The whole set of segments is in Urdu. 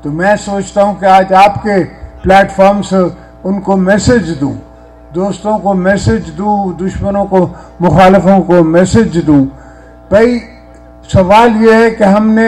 تو میں سوچتا ہوں کہ آج آپ کے پلیٹ فارم سے ان کو میسج دوں، دوستوں کو میسج دوں، دشمنوں کو، مخالفوں کو میسج دوں. بھائی سوال یہ ہے کہ ہم نے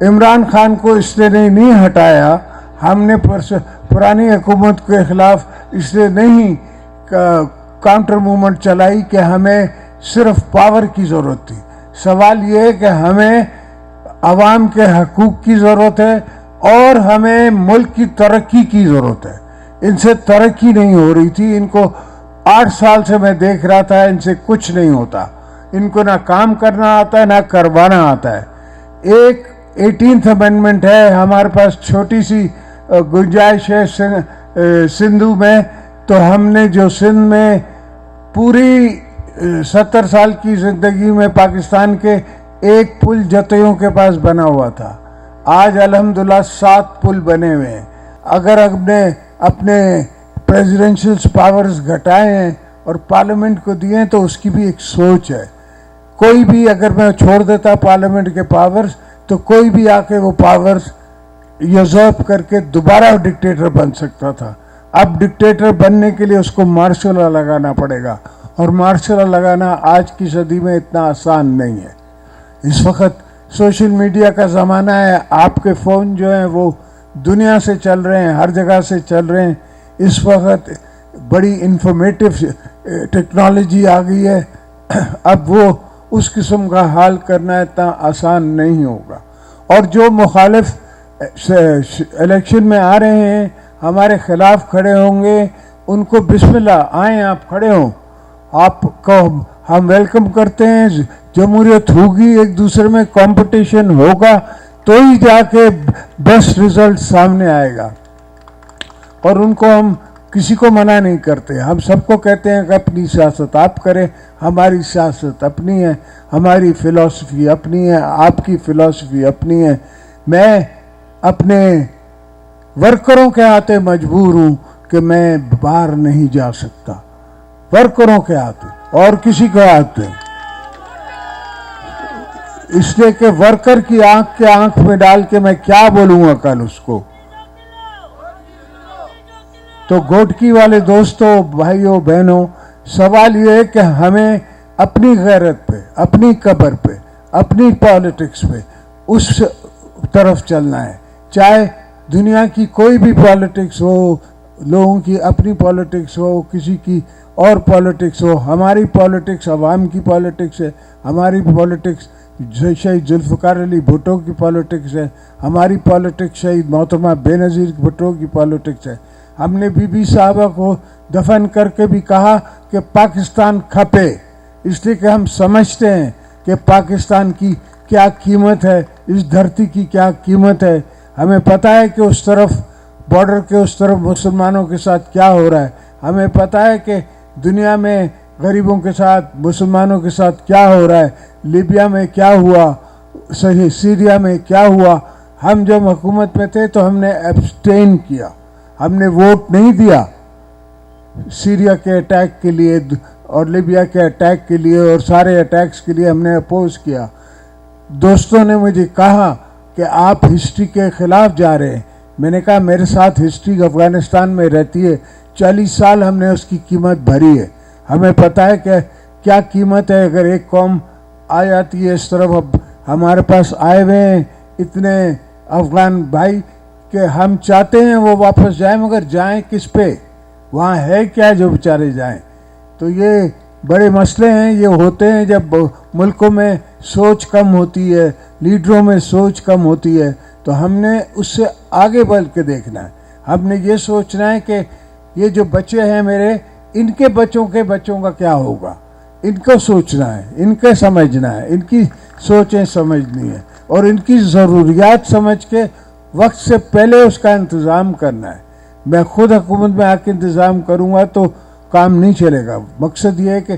عمران خان کو اس لیے نہیں ہٹایا، ہم نے پرانی حکومت کے خلاف اس لیے نہیں کاؤنٹر موومنٹ چلائی کہ ہمیں صرف پاور کی ضرورت تھی. سوال یہ ہے کہ ہمیں عوام کے حقوق کی ضرورت ہے اور ہمیں ملک کی ترقی کی ضرورت ہے. ان سے ترقی نہیں ہو رہی تھی. ان کو 8 سال سے میں دیکھ رہا تھا، ان سے کچھ نہیں ہوتا. ان کو نہ کام کرنا آتا ہے نہ کروانا آتا ہے. ایک 18th امینڈمنٹ ہے ہمارے پاس، چھوٹی سی گنجائش ہے سندھو میں. تو ہم نے جو سندھ میں پوری 70 سال کی زندگی میں پاکستان کے ایک پل جتیوں کے پاس بنا ہوا تھا، آج الحمدللہ 7 پل بنے ہوئے ہیں. اگر ہم نے اپنے پریزیڈنشل پاورز گھٹائے ہیں اور پارلیمنٹ کو دیے ہیں تو اس کی بھی ایک سوچ ہے. کوئی بھی اگر میں چھوڑ دیتا پارلیمنٹ کے پاورز تو کوئی بھی آ کے وہ پاورز یوزرپ کر کے دوبارہ ڈکٹیٹر بن سکتا تھا. اب ڈکٹیٹر بننے کے لیے اس کو مارشل لا لگانا پڑے گا، اور مارشل لا لگانا آج کی صدی میں اتنا آسان نہیں ہے. اس وقت سوشل میڈیا کا زمانہ ہے. آپ کے فون جو ہیں وہ دنیا سے چل رہے ہیں، ہر جگہ سے چل رہے ہیں. اس وقت بڑی انفارمیٹو ٹیکنالوجی آ گئی ہے. اب وہ اس قسم کا حال کرنا اتنا آسان نہیں ہوگا. اور جو مخالف الیکشن میں آ رہے ہیں، ہمارے خلاف کھڑے ہوں گے، ان کو بسم اللہ، آئیں آپ کھڑے ہوں، آپ کو ہم ویلکم کرتے ہیں. جمہوریت ہوگی، ایک دوسرے میں کمپٹیشن ہوگا تو ہی جا کے بیسٹ رزلٹ سامنے آئے گا. اور ان کو ہم کسی کو منع نہیں کرتے. ہم سب کو کہتے ہیں کہ اپنی سیاست آپ کریں، ہماری سیاست اپنی ہے، ہماری فلسفی اپنی ہے، آپ کی فلسفی اپنی ہے. میں اپنے ورکروں کے ہاتھے مجبور ہوں کہ میں باہر نہیں جا سکتا، ورکروں کے ہاتھے اور کسی کے ہاتھے، اس لیے کہ ورکر کی آنکھ کے آنکھ میں ڈال کے میں کیا بولوں گا کل اس کو. تو گوٹکی والے دوستوں، بھائیوں، بہنوں، سوال یہ ہے کہ ہمیں اپنی غیرت پہ، اپنی قبر پہ، اپنی پالیٹکس پہ اس طرف چلنا ہے. چاہے دنیا کی کوئی بھی پالیٹکس ہو، لوگوں کی اپنی پالیٹکس ہو، کسی کی اور پالیٹکس ہو. ہماری پالیٹکس عوام کی پالیٹکس ہے. ہماری پالیٹکس شہید ذوالفقار علی بھٹو کی پالیٹکس ہے. ہماری پالیٹکس شہید محترمہ بے نظیر بھٹو کی پالیٹکس ہے. ہم نے بی بی صاحبہ کو دفن کر کے بھی کہا کہ پاکستان کھپے، اس لیے کہ ہم سمجھتے ہیں کہ پاکستان کی کیا قیمت ہے، اس دھرتی کی کیا قیمت ہے. ہمیں پتہ ہے کہ اس طرف بارڈر کے اس طرف مسلمانوں کے ساتھ کیا ہو رہا ہے. ہمیں پتہ ہے کہ دنیا میں غریبوں کے ساتھ، مسلمانوں کے ساتھ کیا ہو رہا ہے. لیبیا میں کیا ہوا، سیریا میں کیا ہوا. ہم جب حکومت میں تھے تو ہم نے ایبسٹین کیا، ہم نے ووٹ نہیں دیا سیریا کے اٹیک کے لیے اور لیبیا کے اٹیک کے لیے، اور سارے اٹیکس کے لیے ہم نے اپوز کیا. دوستوں نے مجھے کہا کہ آپ ہسٹری کے خلاف جا رہے ہیں. میں نے کہا میرے ساتھ ہسٹری افغانستان میں رہتی ہے، 40 سال ہم نے اس کی قیمت بھری ہے. ہمیں پتہ ہے کہ کیا قیمت ہے اگر ایک قوم آ جاتی ہے اس طرف. اب ہمارے پاس آئے ہوئے ہیں اتنے افغان بھائی کہ ہم چاہتے ہیں وہ واپس جائیں، مگر جائیں کس پہ؟ وہاں ہے کیا جو بیچارے جائیں؟ تو یہ بڑے مسئلے ہیں. یہ ہوتے ہیں جب ملکوں میں سوچ کم ہوتی ہے، لیڈروں میں سوچ کم ہوتی ہے. تو ہم نے اس سے آگے بڑھ کے دیکھنا ہے. ہم نے یہ سوچنا ہے کہ یہ جو بچے ہیں میرے، ان کے بچوں کا کیا ہوگا. ان کو سوچنا ہے، ان کے سمجھنا ہے، ان کی سوچیں سمجھنی ہے، اور ان کی ضروریات سمجھ کے وقت سے پہلے اس کا انتظام کرنا ہے. میں خود حکومت میں آ کے انتظام کروں گا تو کام نہیں چلے گا. مقصد یہ ہے کہ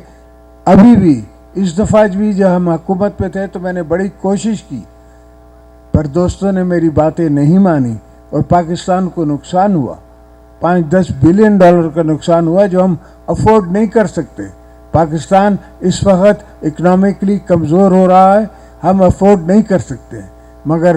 ابھی بھی اس دفعہ بھی جب ہم حکومت پہ تھے تو میں نے بڑی کوشش کی، پر دوستوں نے میری باتیں نہیں مانی اور پاکستان کو نقصان ہوا. 5-10 بلین ڈالر کا نقصان ہوا جو ہم افورڈ نہیں کر سکتے. پاکستان اس وقت اکنامکلی کمزور ہو رہا ہے، ہم افورڈ نہیں کر سکتے. مگر